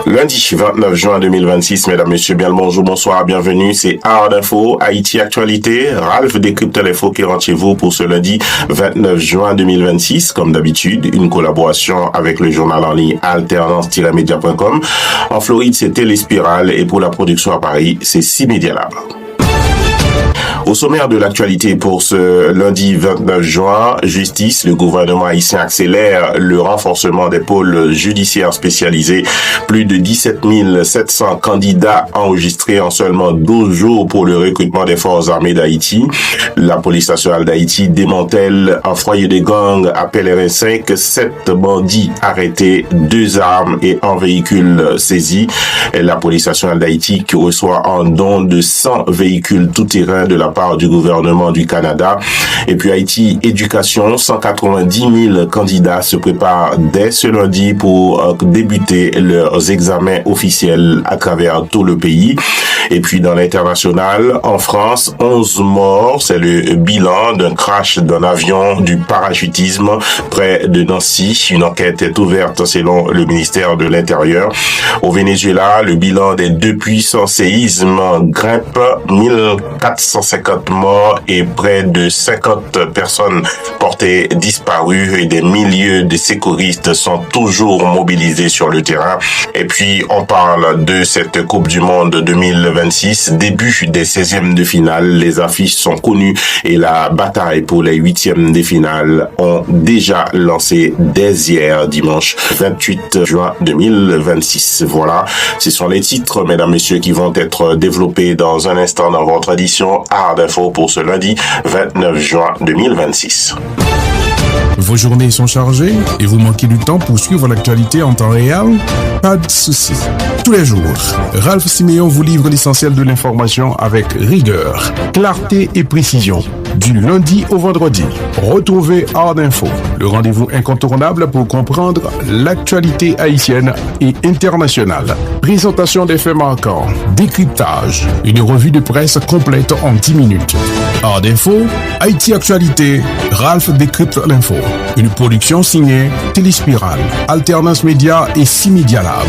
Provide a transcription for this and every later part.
Lundi 29 juin 2026, mesdames, messieurs, bien le bonjour, bonsoir, bienvenue, c'est Art d'Info, Haïti Actualité. Ralph décrypte l'info qui rentre chez vous pour ce lundi 29 juin 2026. Comme d'habitude, une collaboration avec le journal en ligne alternance-media.com. En Floride, c'est Téléspirale et pour la production à Paris, c'est 6 Media Lab. Au sommaire de l'actualité pour ce lundi 29 juin, justice, le gouvernement haïtien accélère le renforcement des pôles judiciaires spécialisés. Plus de 17 700 candidats enregistrés en seulement 12 jours pour le recrutement des forces armées d'Haïti. La police nationale d'Haïti démantèle un foyer de gang à Pèlerin 5, 7 bandits arrêtés, 2 armes et un véhicule saisi. Et la police nationale d'Haïti qui reçoit un don de 100 véhicules tout-terrain de la part du gouvernement du Canada. Et puis Haïti Éducation, 190 000 candidats se préparent dès ce lundi pour débuter leurs examens officiels à travers tout le pays. Et puis dans l'international, en France, 11 morts, c'est le bilan d'un crash d'un avion du parachutisme près de Nancy. Une enquête est ouverte selon le ministère de l'Intérieur. Au Venezuela, le bilan des 2 puissants séismes grimpe, 1450 morts et près de 50 personnes portées disparues et des milliers de secouristes sont toujours mobilisés sur le terrain. Et puis on parle de cette Coupe du Monde 2026, début des 16e de finale, les affiches sont connues et la bataille pour les 8e de finale ont déjà lancé dès hier dimanche 28 juin 2026. Voilà, ce sont les titres, mesdames, messieurs, qui vont être développés dans un instant dans votre édition Art d'Info pour ce lundi 29 juin 2026. Vos journées sont chargées et vous manquez du temps pour suivre l'actualité en temps réel? Pas de souci. Tous les jours, Ralph Siméon vous livre l'essentiel de l'information avec rigueur, clarté et précision. Du lundi au vendredi, retrouvez Art d'Info, le rendez-vous incontournable pour comprendre l'actualité haïtienne et internationale. Présentation des faits marquants, décryptage, une revue de presse complète en 10 minutes. Art d'Info, Haïti Actualité, Ralph décrypte l'info. Une production signée Téléspirale, Alternance Média et 6 Media Lab.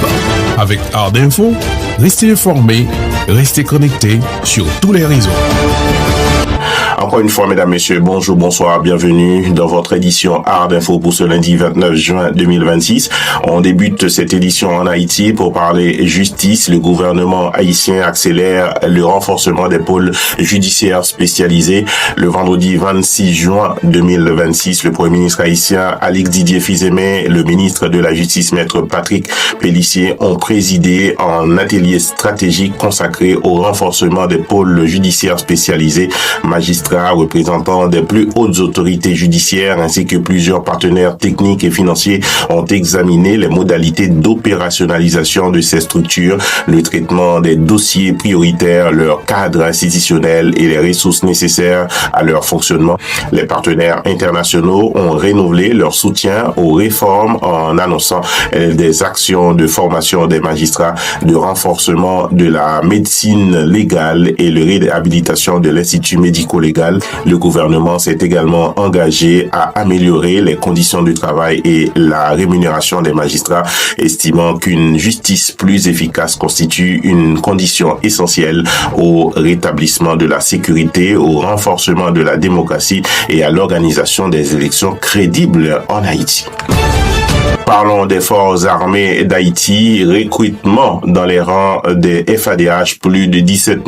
Avec Art d'Info, restez informés, restez connectés sur tous les réseaux. Encore une fois, mesdames, messieurs, bonjour, bonsoir, bienvenue dans votre édition Art d'Info pour ce lundi 29 juin 2026. On débute cette édition en Haïti pour parler justice. Le gouvernement haïtien accélère le renforcement des pôles judiciaires spécialisés. Le vendredi 26 juin 2026, le Premier ministre haïtien Alix Didier Fils-Aimé, le ministre de la Justice, Maître Patrick Pélissier, ont présidé un atelier stratégique consacré au renforcement des pôles judiciaires spécialisés. Magistrats, représentants des plus hautes autorités judiciaires ainsi que plusieurs partenaires techniques et financiers ont examiné les modalités d'opérationnalisation de ces structures, le traitement des dossiers prioritaires, leur cadre institutionnel et les ressources nécessaires à leur fonctionnement. Les partenaires internationaux ont renouvelé leur soutien aux réformes en annonçant des actions de formation des magistrats, de renforcement de la médecine légale et de réhabilitation de l'Institut médico-légal. Le gouvernement s'est également engagé à améliorer les conditions de travail et la rémunération des magistrats, estimant qu'une justice plus efficace constitue une condition essentielle au rétablissement de la sécurité, au renforcement de la démocratie et à l'organisation des élections crédibles en Haïti. Parlons des forces armées d'Haïti. Recrutement dans les rangs des FADH. Plus de 17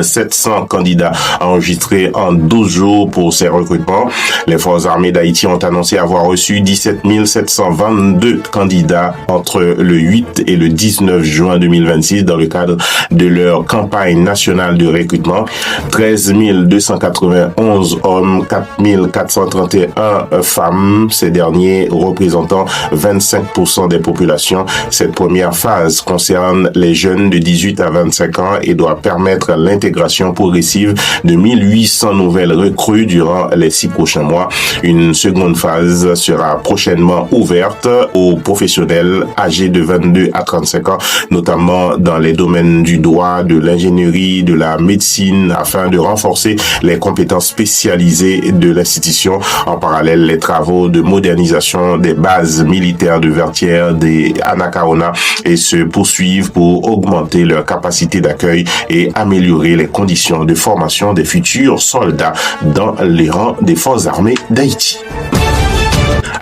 700 candidats enregistrés en 12 jours pour ces recrutements. Les forces armées d'Haïti ont annoncé avoir reçu 17 722 candidats entre le 8 et le 19 juin 2026 dans le cadre de leur campagne nationale de recrutement. 13 291 hommes, 4 431 femmes, ces derniers représentant 25% des populations. Cette première phase concerne les jeunes de 18 à 25 ans et doit permettre l'intégration progressive de 1800 nouvelles recrues durant les 6 prochains mois. Une seconde phase sera prochainement ouverte aux professionnels âgés de 22 à 35 ans, notamment dans les domaines du droit, de l'ingénierie, de la médecine, afin de renforcer les compétences spécialisées de l'institution. En parallèle, les travaux de modernisation des bases militaires militaires de Vertières des Anacaona et se poursuivent pour augmenter leur capacité d'accueil et améliorer les conditions de formation des futurs soldats dans les rangs des forces armées d'Haïti.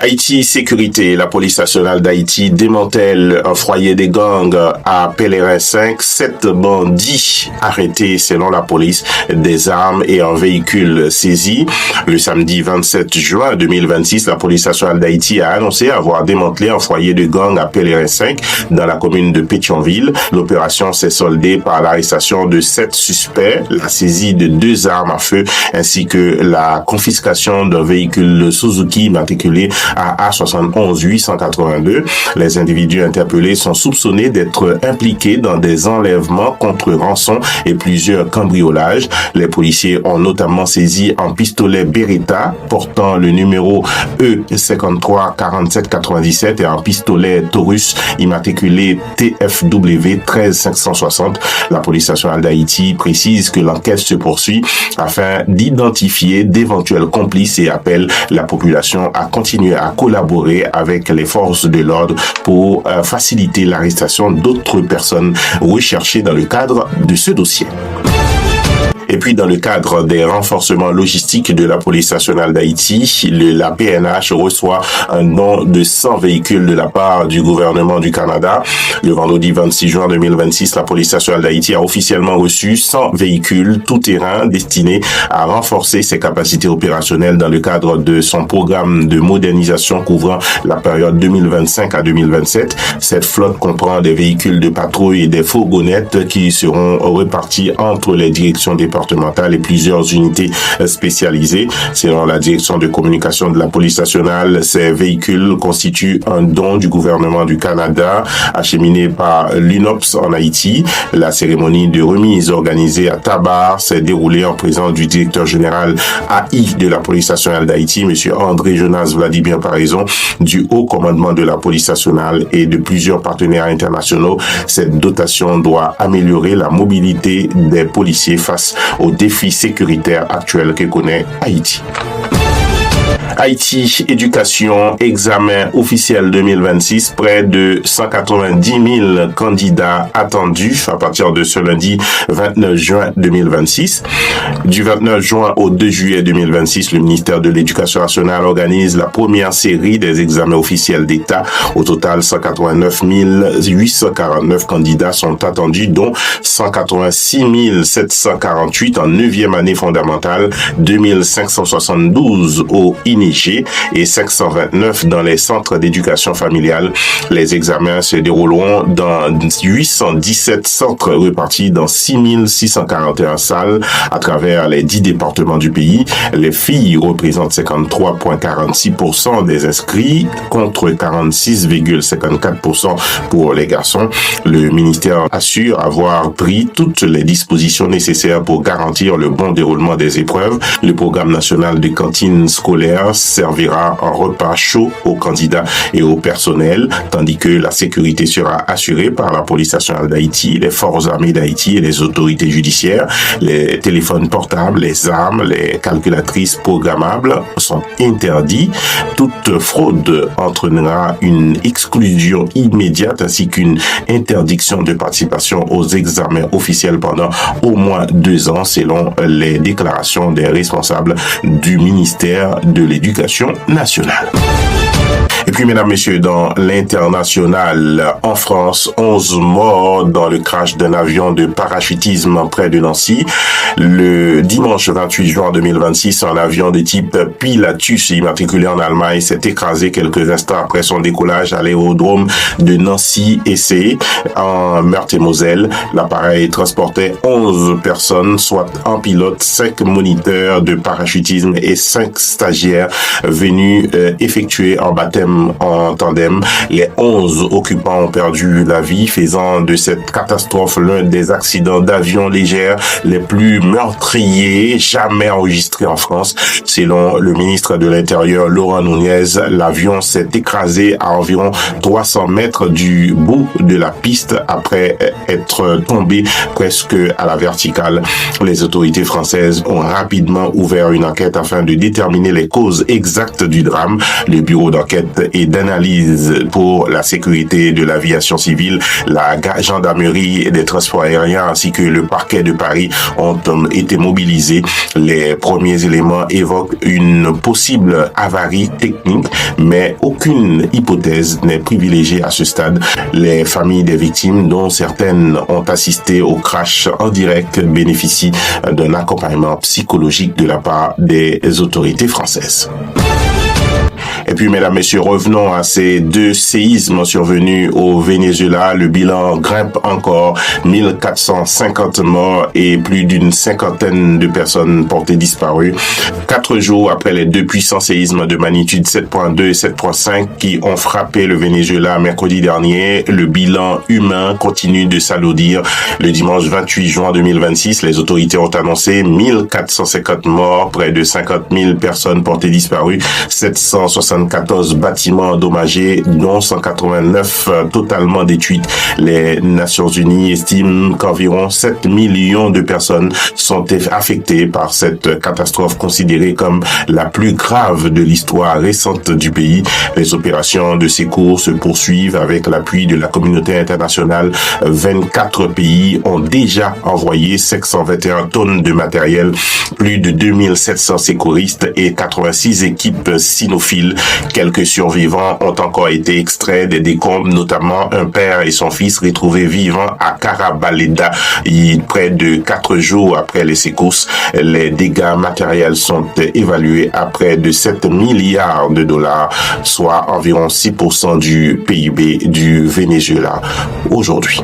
Haïti Sécurité, la police nationale d'Haïti démantèle un foyer des gangs à Pèlerin 5. 7 bandits arrêtés selon la police, des armes et un véhicule saisi. Le samedi 27 juin 2026, la police nationale d'Haïti a annoncé avoir démantelé un foyer de gang à Pèlerin 5 dans la commune de Pétionville. L'opération s'est soldée par l'arrestation de 7 suspects, la saisie de 2 armes à feu ainsi que la confiscation d'un véhicule Suzuki immatriculé à A71 882. Les individus interpellés sont soupçonnés d'être impliqués dans des enlèvements contre rançon et plusieurs cambriolages. Les policiers ont notamment saisi un pistolet Beretta portant le numéro E53 47 97 et un pistolet Taurus immatriculé TFW 13 560. La police nationale d'Haïti précise que l'enquête se poursuit afin d'identifier d'éventuels complices et appelle la population à continuer à collaborer avec les forces de l'ordre pour faciliter l'arrestation d'autres personnes recherchées dans le cadre de ce dossier. Et puis, dans le cadre des renforcements logistiques de la police nationale d'Haïti, la PNH reçoit un don de 100 véhicules de la part du gouvernement du Canada. Le vendredi 26 juin 2026, la police nationale d'Haïti a officiellement reçu 100 véhicules tout-terrain destinés à renforcer ses capacités opérationnelles dans le cadre de son programme de modernisation couvrant la période 2025 à 2027. Cette flotte comprend des véhicules de patrouille et des fourgonnettes qui seront répartis entre les directions départementales et plusieurs unités spécialisées. Selon la direction de communication de la police nationale, ces véhicules constituent un don du gouvernement du Canada acheminé par l'UNOPS en Haïti. La cérémonie de remise organisée à Tabar s'est déroulée en présence du directeur général AI de la police nationale d'Haïti, M. André Jonas Vladimir Paraison, du haut commandement de la police nationale et de plusieurs partenaires internationaux. Cette dotation doit améliorer la mobilité des policiers face aux défis sécuritaires actuels que connaît Haïti. Haïti Éducation, examen officiel 2026, près de 190 000 candidats attendus à partir de ce lundi 29 juin 2026. Du 29 juin au 2 juillet 2026, le ministère de l'Éducation nationale organise la première série des examens officiels d'État. Au total, 189 849 candidats sont attendus, dont 186 748 en 9e année fondamentale, 2572 au INIG et 529 dans les centres d'éducation familiale. Les examens se dérouleront dans 817 centres répartis dans 6641 salles à travers les 10 départements du pays. Les filles représentent 53,46% des inscrits contre 46,54% pour les garçons. Le ministère assure avoir pris toutes les dispositions nécessaires pour garantir le bon déroulement des épreuves. Le programme national de cantine scolaire servira un repas chaud aux candidats et au personnel, tandis que la sécurité sera assurée par la police nationale d'Haïti, les forces armées d'Haïti et les autorités judiciaires. Les téléphones portables, les armes, les calculatrices programmables sont interdits. Toute fraude entraînera une exclusion immédiate ainsi qu'une interdiction de participation aux examens officiels pendant au moins 2 ans, selon les déclarations des responsables du ministère de l'Éducation nationale. Et puis, mesdames, messieurs, dans l'international, en France, 11 morts dans le crash d'un avion de parachutisme près de Nancy. Le dimanche 28 juin 2026, un avion de type Pilatus immatriculé en Allemagne s'est écrasé quelques instants après son décollage à l'aérodrome de Nancy-Essé, en Meurthe-et-Moselle. L'appareil transportait 11 personnes, soit un pilote, 5 moniteurs de parachutisme et 5 stagiaires venus effectuer un baptême en tandem. Les 11 occupants ont perdu la vie, faisant de cette catastrophe l'un des accidents d'avion légers les plus meurtriers jamais enregistrés en France. Selon le ministre de l'Intérieur, Laurent Nunez, l'avion s'est écrasé à environ 300 mètres du bout de la piste après être tombé presque à la verticale. Les autorités françaises ont rapidement ouvert une enquête afin de déterminer les causes exactes du drame. Le bureau d'enquête et d'analyse pour la sécurité de l'aviation civile, la gendarmerie et des transports aériens ainsi que le parquet de Paris ont été mobilisés. Les premiers éléments évoquent une possible avarie technique, mais aucune hypothèse n'est privilégiée à ce stade. Les familles des victimes, dont certaines ont assisté au crash en direct, bénéficient d'un accompagnement psychologique de la part des autorités françaises. Et puis, mesdames, messieurs, revenons à ces deux séismes survenus au Venezuela. Le bilan grimpe encore, 1450 morts et plus d'une cinquantaine de personnes portées disparues. 4 jours après les deux puissants séismes de magnitude 7.2 et 7.5 qui ont frappé le Venezuela mercredi dernier, le bilan humain continue de s'alourdir. Le dimanche 28 juin 2026, les autorités ont annoncé 1450 morts, près de 50 000 personnes portées disparues, 774 bâtiments endommagés, dont 189 totalement détruits. Les Nations Unies estiment qu'environ 7 millions de personnes sont affectées par cette catastrophe considérée comme la plus grave de l'histoire récente du pays. Les opérations de secours se poursuivent avec l'appui de la communauté internationale. 24 pays ont déjà envoyé 521 tonnes de matériel, plus de 2700 secouristes et 86 équipes cynophiles. Quelques survivants ont encore été extraits des décombres, notamment un père et son fils retrouvés vivants à Carabaleda, près de 4 jours après les secousses. Les dégâts matériels sont évalués à près de 7 milliards de dollars, soit environ 6% du PIB du Venezuela aujourd'hui.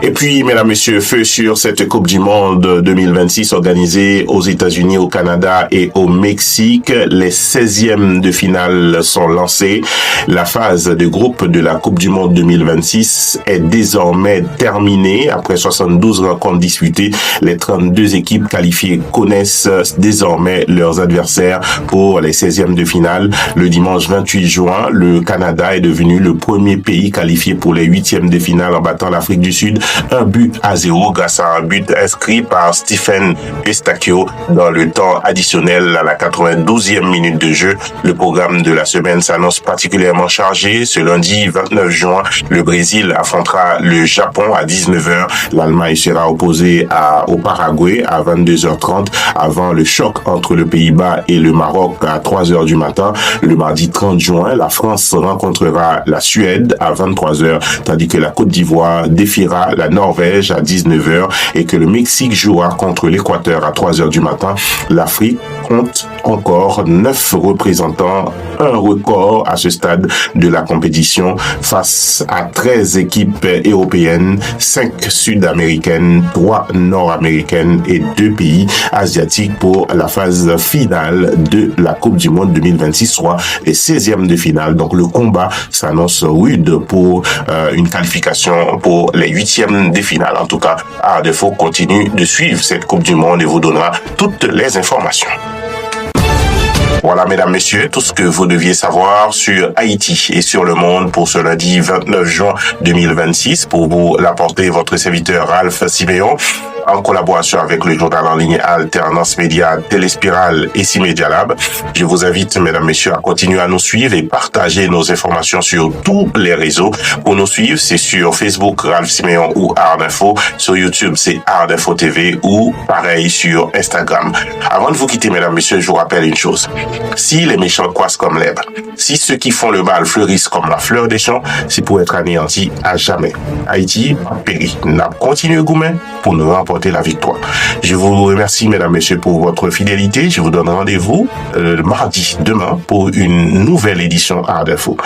Et puis, mesdames, messieurs, feu sur cette Coupe du Monde 2026 organisée aux États-Unis, au Canada et au Mexique. Les 16e de finale sont lancés. La phase de groupe de la Coupe du Monde 2026 est désormais terminée. Après 72 rencontres disputées, les 32 équipes qualifiées connaissent désormais leurs adversaires pour les 16e de finale. Le dimanche 28 juin, le Canada est devenu le premier pays qualifié pour les 8e de finale en battant l'Afrique du Sud 1-0 grâce à un but inscrit par Stephen Eustachio dans le temps additionnel à la 92e minute de jeu. Le programme de la semaine s'annonce particulièrement chargé. Ce lundi 29 juin, le Brésil affrontera le Japon à 19h. L'Allemagne sera opposée au Paraguay à 22h30 avant le choc entre le Pays-Bas et le Maroc à 3h du matin. Le mardi 30 juin, la France rencontrera la Suède à 23h, tandis que la Côte d'Ivoire défiera la Norvège à 19h et que le Mexique jouera contre l'Équateur à 3h du matin. L'Afrique compte encore 9 représentants, un record à ce stade de la compétition face à 13 équipes européennes, 5 sud-américaines, 3 nord-américaines et 2 pays asiatiques pour la phase finale de la Coupe du Monde 2026, soit les 16e de finale. Donc le combat s'annonce rude pour une qualification pour les 8e des finales. En tout cas, Art Info continue de suivre cette Coupe du Monde et vous donnera toutes les informations. Voilà, mesdames, messieurs, tout ce que vous deviez savoir sur Haïti et sur le monde pour ce lundi 29 juin 2026. Pour vous l'apporter, votre serviteur Ralph Siméon, en collaboration avec le journal en ligne Alternance Média, Téléspirale et C-Media Lab. Je vous invite, mesdames, messieurs, à continuer à nous suivre et partager nos informations sur tous les réseaux. Pour nous suivre, c'est sur Facebook, Ralph Siméon ou Art Info. Sur YouTube, c'est Art Info TV ou pareil sur Instagram. Avant de vous quitter, mesdames, messieurs, je vous rappelle une chose. Si les méchants croissent comme l'herbe, si ceux qui font le mal fleurissent comme la fleur des champs, c'est pour être anéanti à jamais. Haïti périt. N'a continué gourmet pour nous remporter la victoire. Je vous remercie, mesdames, messieurs, pour votre fidélité. Je vous donne rendez-vous mardi, demain, pour une nouvelle édition Art Info.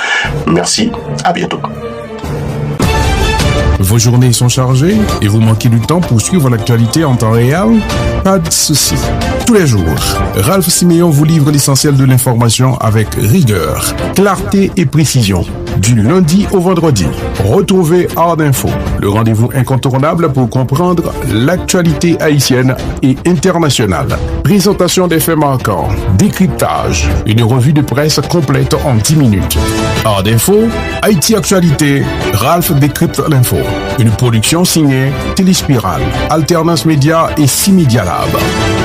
Merci, à bientôt. Vos journées sont chargées et vous manquez du temps pour suivre l'actualité en temps réel? Pas de souci. Tous les jours, Ralph Siméon vous livre l'essentiel de l'information avec rigueur, clarté et précision. du lundi au vendredi. Retrouvez Art d'Info, le rendez-vous incontournable pour comprendre l'actualité haïtienne et internationale. Présentation des faits marquants, décryptage, une revue de presse complète en 10 minutes. Art d'Info, Haïti Actualité, Ralph décrypte l'info. Une production signée Téléspirale, Alternance Média et C-Media Lab.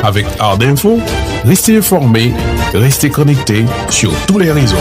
Avec Art d'Info, restez informés, restez connectés sur tous les réseaux.